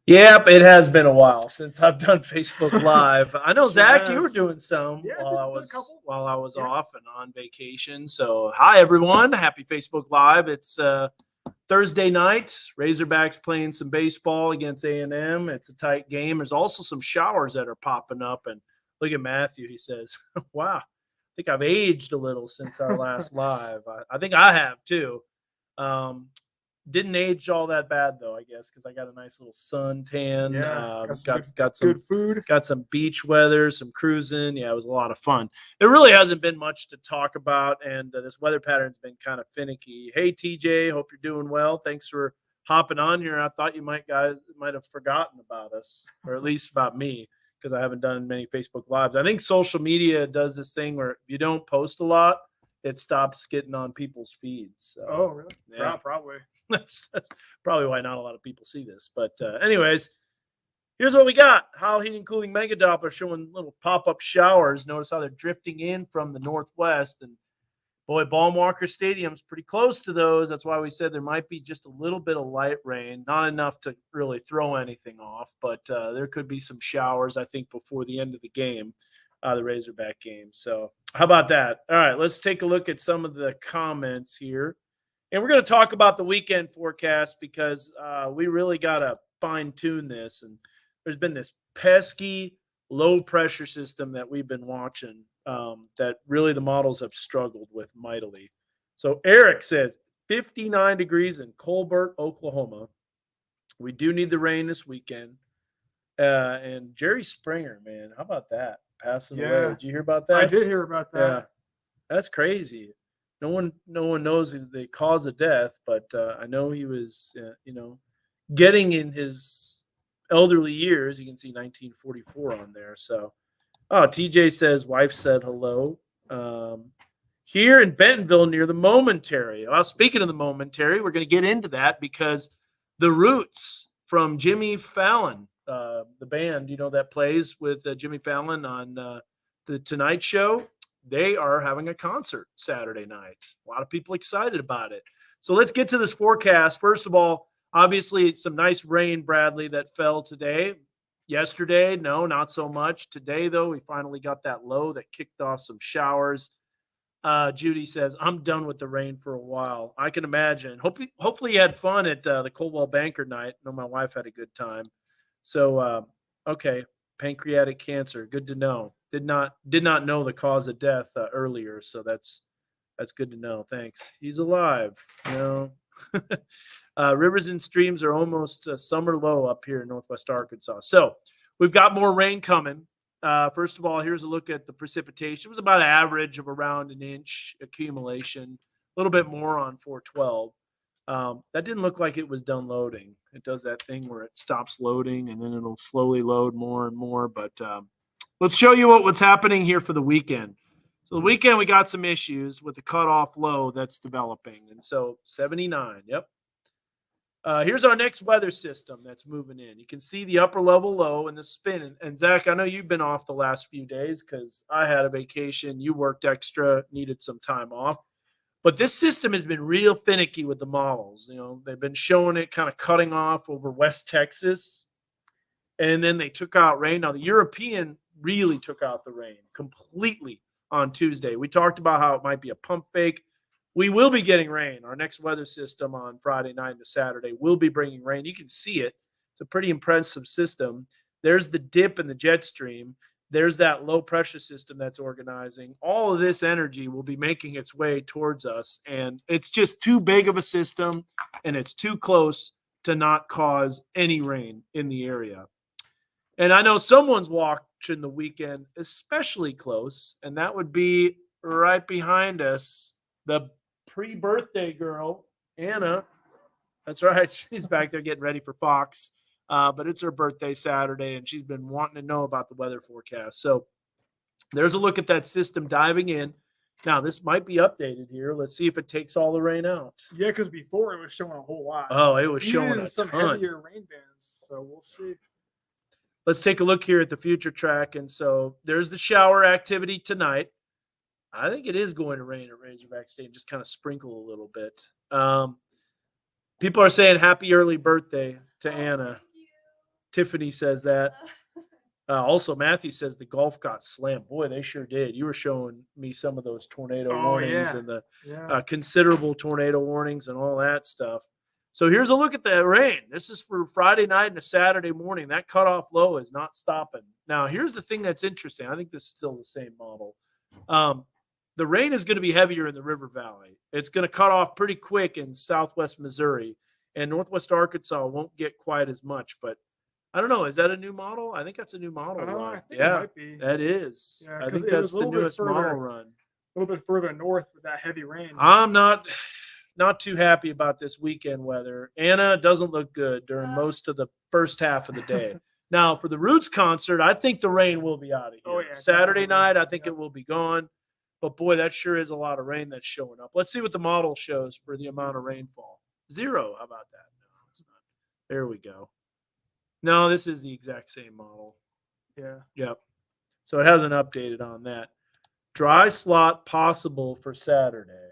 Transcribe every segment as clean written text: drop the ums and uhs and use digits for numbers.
Yep, it has been a while since I've done Facebook Live. I know, Sure Zach, you were has. doing some Yeah, while I did a was couple. while I was Yeah. off and on vacation. So, hi everyone, happy Facebook Live. It's Thursday night. Razorbacks playing some baseball against A&M. It's a tight game. There's also some showers that are popping up. And look at Matthew. He says, "Wow, I think I've aged a little since our last live. I think I have too." Um, didn't age all that bad though, I guess, because I got a nice little sun-tan. Yeah, got some Got good food. some beach weather, some cruising. Yeah, it was a lot of fun. There really hasn't been much to talk about, and this weather pattern's been kind of finicky. Hey, TJ, hope you're doing well. Thanks for hopping on here. I thought you might have forgotten about us, or at least about me, because I haven't done many Facebook Lives. I think social media does this thing where if you don't post a lot, it stops getting on people's feeds. So, Oh, really? yeah. Probably. That's probably why not a lot of people see this. But anyways, here's what we got. How Heating and Cooling Mega Doppler showing little pop-up showers. Notice how they're drifting in from the northwest. And boy, Baum-Walker Stadium's pretty close to those. That's why we said there might be just a little bit of light rain. Not enough to really throw anything off, but there could be some showers, I think, before the end of the game, the Razorback game. So how about that? All right, let's take a look at some of the comments here. And we're going to talk about the weekend forecast because we really got to fine tune this. And there's been this pesky low pressure system that we've been watching that really the models have struggled with mightily. So Eric says 59 degrees in Colbert, Oklahoma. We do need the rain this weekend. And Jerry Springer, man, how about that? Passing away. Yeah. Did you hear about that? I did hear about that. Yeah, that's crazy. No one knows the cause of death, but I know he was, getting in his elderly years. You can see 1944 on there. So, oh, TJ says wife said hello. Here in Bentonville near the Momentary. Well, speaking of the Momentary, we're going to get into that because the Roots from Jimmy Fallon, the band, that plays with Jimmy Fallon on the Tonight Show, they are having a concert Saturday night. A lot of people excited about it. So let's get to this forecast. First of all, obviously, it's some nice rain, Bradley, that fell today. Yesterday, no, not so much. Today, though, we finally got that low that kicked off some showers. Judy says, I'm done with the rain for a while. I can imagine. Hopefully you had fun at the Coldwell Banker night. I know my wife had a good time. So, okay, pancreatic cancer. Good to know. Did not know the cause of death earlier, so that's good to know. Thanks. He's alive. Rivers and streams are almost summer low up here in Northwest Arkansas. So we've got more rain coming. First of all, here's a look at the precipitation. It was about an average of around an inch accumulation, a little bit more on 412. That didn't look like it was done loading. It does that thing where it stops loading and then it'll slowly load more and more. But let's show you what's happening here for the weekend. So the weekend, we got some issues with the cutoff low that's developing. And so 79, yep. Here's our next weather system that's moving in. You can see the upper level low and the spin. And Zach, I know you've been off the last few days because I had a vacation. You worked extra, needed some time off. But this system has been real finicky with the models. They've been showing it kind of cutting off over West Texas. And then they took out rain. Now, the European really took out the rain completely on Tuesday. We talked about how it might be a pump fake. We will be getting rain. Our next weather system on Friday night to Saturday will be bringing rain. You can see it. It's a pretty impressive system. There's the dip in the jet stream. There's that low pressure system that's organizing. All of this energy will be making its way towards us. And it's just too big of a system, and it's too close to not cause any rain in the area. And I know someone's watching the weekend especially close, and that would be right behind us, the pre-birthday girl, Anna. That's right. She's back there getting ready for Fox. But it's her birthday Saturday, and she's been wanting to know about the weather forecast. So there's a look at that system diving in. Now, this might be updated here. Let's see if it takes all the rain out. Yeah, because before it was showing a whole lot. Oh, it was showing Even a some ton. heavier rain bands. So we'll see. Let's take a look here at the future track. And so there's the shower activity tonight. I think it is going to rain at Razorback Stadium, just kind of sprinkle a little bit. People are saying happy early birthday to Anna. Tiffany says that. Also, Matthew says the Gulf got slammed. Boy, they sure did. You were showing me some of those tornado Oh, warnings yeah. and the Yeah. considerable tornado warnings and all that stuff. So here's a look at the rain. This is for Friday night and a Saturday morning. That cutoff low is not stopping. Now, here's the thing that's interesting. I think this is still the same model. The rain is going to be heavier in the River Valley. It's going to cut off pretty quick in southwest Missouri, and northwest Arkansas won't get quite as much. But I don't know. Is that a new model? I think that's a new model I run. think it might be. That is. Yeah, I 'cause think it that's was a the little bit newest model further- run. A little bit further north with that heavy rain. I'm not too happy about this weekend weather. Anna doesn't look good during most of the first half of the day. Now, for the Roots concert, I think the rain will be out of here. Oh, yeah, Saturday definitely. night, I think Yep. it will be gone. But boy, that sure is a lot of rain that's showing up. Let's see what the model shows for the amount of rainfall. 0. How about that? No, it's not. There we go. No, this is the exact same model. Yeah. Yep. So it hasn't updated on that. Dry slot possible for Saturday.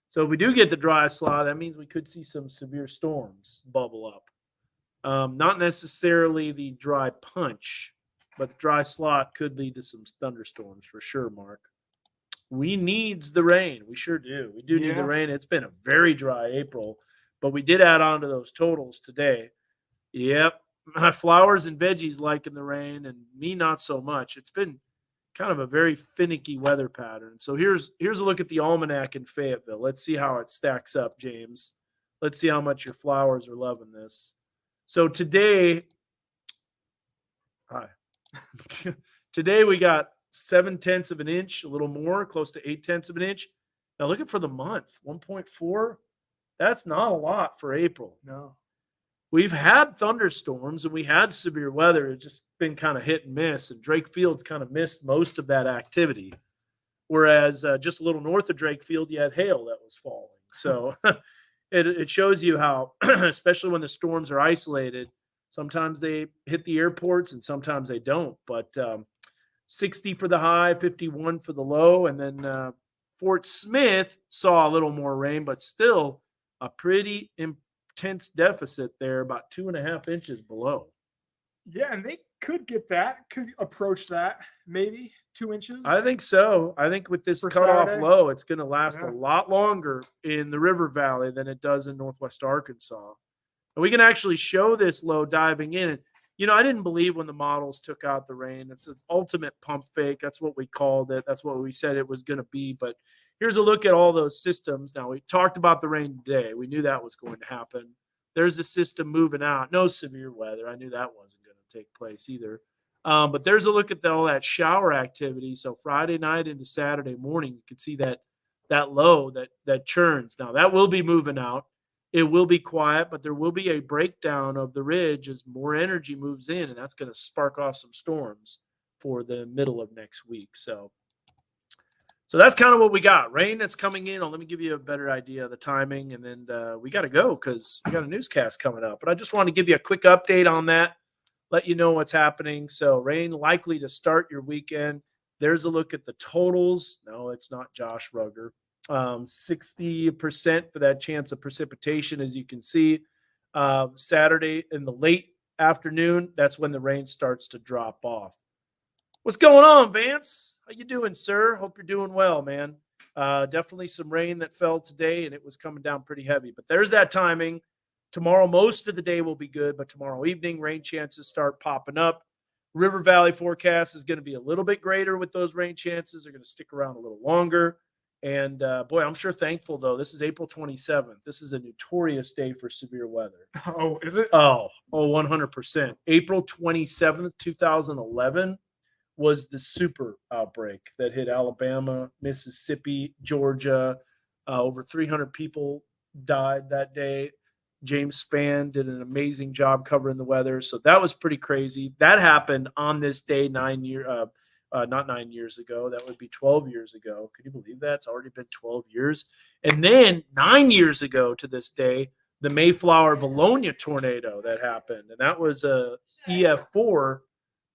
So if we do get the dry slot, that means we could see some severe storms bubble up. Not necessarily the dry punch, but the dry slot could lead to some thunderstorms for sure, Mark. We needs the rain. We sure do. We do need the Yeah. rain. It's been a very dry April, but we did add on to those totals today. Yep. My flowers and veggies liking the rain, and me not so much. It's been kind of a very finicky weather pattern. So here's a look at the almanac in Fayetteville. Let's see how it stacks up, James. Let's see how much your flowers are loving this. So today, today we got 0.7 of an inch, a little more, close to 0.8 of an inch. Now looking for the month, 1.4. That's not a lot for April. No. We've had thunderstorms and we had severe weather. It's just been kind of hit and miss, and Drake Field's kind of missed most of that activity. Whereas just a little north of Drake Field, you had hail that was falling. So it shows you how, especially when the storms are isolated, sometimes they hit the airports and sometimes they don't. But 60 for the high, 51 for the low. And then Fort Smith saw a little more rain, but still a pretty intense deficit there, about 2.5 inches below. Yeah, and they could get that, could approach that, maybe 2 inches. I think so. I think with this For cutoff Saturday? low, it's going to last Yeah. a lot longer in the River Valley than it does in northwest Arkansas. And we can actually show this low diving in. You know, I didn't believe when the models took out the rain. It's an ultimate pump fake. That's what we called it. That's what we said it was going to be. But here's a look at all those systems. Now, we talked about the rain today. We knew that was going to happen. There's the system moving out. No severe weather. I knew that wasn't going to take place either. But there's a look at all that shower activity. So Friday night into Saturday morning, you can see that low that churns. Now, that will be moving out. It will be quiet, but there will be a breakdown of the ridge as more energy moves in, and that's going to spark off some storms for the middle of next week. So that's kind of what we got. Rain that's coming in. Let me give you a better idea of the timing, and then we got to go because we got a newscast coming up. But I just want to give you a quick update on that, let you know what's happening. So rain likely to start your weekend. There's a look at the totals. No, it's not Josh Rugger. 60% for that chance of precipitation, as you can see. Saturday in the late afternoon, that's when the rain starts to drop off. What's going on, Vance? How you doing, sir? Hope you're doing well, man. Definitely some rain that fell today, and it was coming down pretty heavy. But there's that timing. Tomorrow, most of the day will be good, but tomorrow evening, rain chances start popping up. River Valley forecast is going to be a little bit greater with those rain chances. They're going to stick around a little longer. And boy, I'm sure thankful, though. This is April 27th. This is a notorious day for severe weather. Oh, is it? Oh, 100%. April 27th, 2011 was the super outbreak that hit Alabama, Mississippi, Georgia. Over 300 people died that day. James Spann did an amazing job covering the weather. So that was pretty crazy. That happened on this day not 9 years ago. That would be 12 years ago. Could you believe that? It's already been 12 years. And then 9 years ago to this day, the Mayflower Bologna tornado that happened. And that was a EF4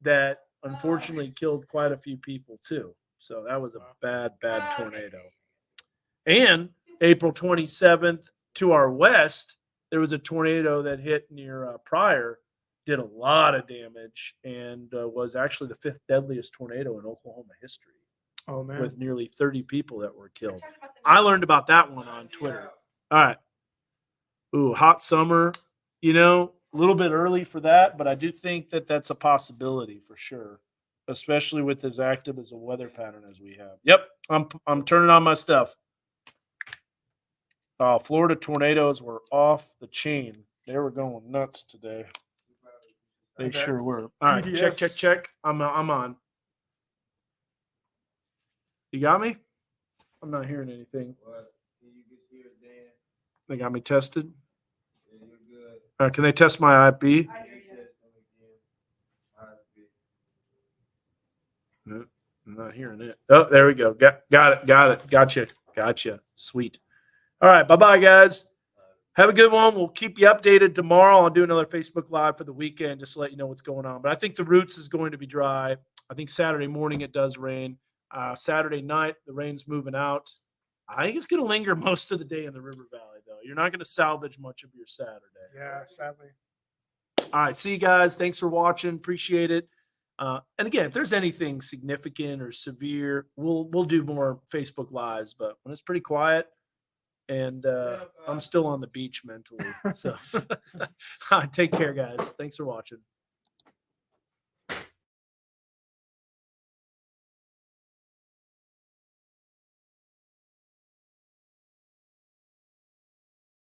that unfortunately killed quite a few people too. So that was a bad tornado. And April 27th to our west, there was a tornado that hit near Pryor did a lot of damage and was actually the 5th deadliest tornado in Oklahoma history, Oh man. with nearly 30 people that were killed. I learned about that one on Twitter. All right. Ooh, hot summer. A little bit early for that, but I do think that that's a possibility for sure, especially with as active as a weather pattern as we have. Yep, I'm turning on my stuff. Florida tornadoes were off the chain. They were going nuts today. They Okay. sure were. All right, check. PDS. I'm on. You got me? I'm not hearing anything. They got me tested. Can they test my IP? No, I'm not hearing it. Oh, there we go. Got it. Gotcha. Sweet. All right. Bye-bye, guys. Have a good one. We'll keep you updated tomorrow. I'll do another Facebook Live for the weekend just to let you know what's going on. But I think the Roots is going to be dry. I think Saturday morning it does rain. Saturday night, the rain's moving out. I think it's going to linger most of the day in the River Valley, though. You're not going to salvage much of your Saturday. Yeah, sadly. All right. See you guys. Thanks for watching. Appreciate it. And again, if there's anything significant or severe, we'll do more Facebook Lives. But when it's pretty quiet, and I'm still on the beach mentally. So take care, guys. Thanks for watching.